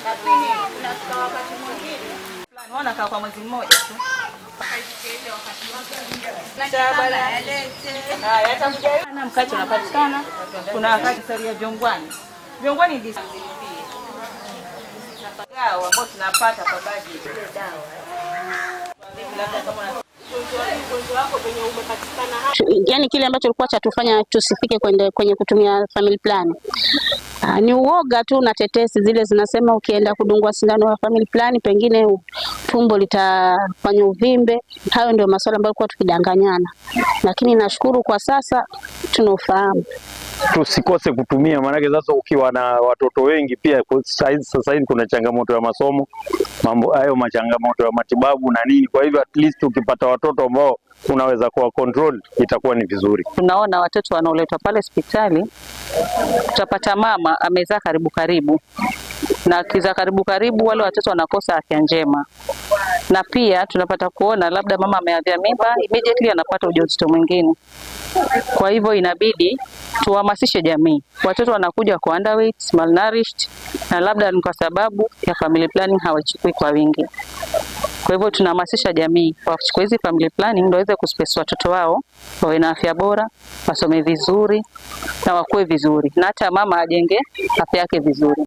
Lakini tunafika wakati mwingine unaona kwa mwezi mmoja tu. Na mkate unapatikana. Kuna wakati saria Jongwani. Jongwani ndisi. Dawa ambayo tunapata kwa baadhi ya dawa. Yaani kile ambacho kilikuwa chatufanya tusifike kwenye kutumia family plan ni uoga tu na tetesi zile zinasema ukienda kudungwa sindano ya family plan pengine tumbo litafanya uvimbe. Hayo ndio masuala ambayo kwa tukidanganyana, lakini nashukuru kwa sasa tunafahamu. Tusikose kutumia, maana sasa ukiwa na watoto wengi pia sasa hivi kuna changamoto ya masomo, mambo hayo machangamoto ya matibabu na nini. Kwa hivyo at least ukipata watoto ambao unaweza kuwa control itakuwa ni vizuri. Tunaona watoto wanaoletwa pale hospitali, tutapata mama amezaa karibu na kiza karibu wale watoto wanakosa afya njema, na pia tunapata kuona labda mama ameavya mimba immediately anapata ujauzito mwingine. Kwa hivyo inabidi tuhamasishe jamii. Watoto wanakuja kwa underweight, malnourished, na labda ni kwa sababu ya family planning hawachukui kwa wingi. Kwa hivyo tunahamasisha jamii wachukue hizi family planning ndio waweze kuspace watoto wao wawe na afya bora, wasome vizuri na wakue vizuri, na hata mama ajenge afya yake vizuri.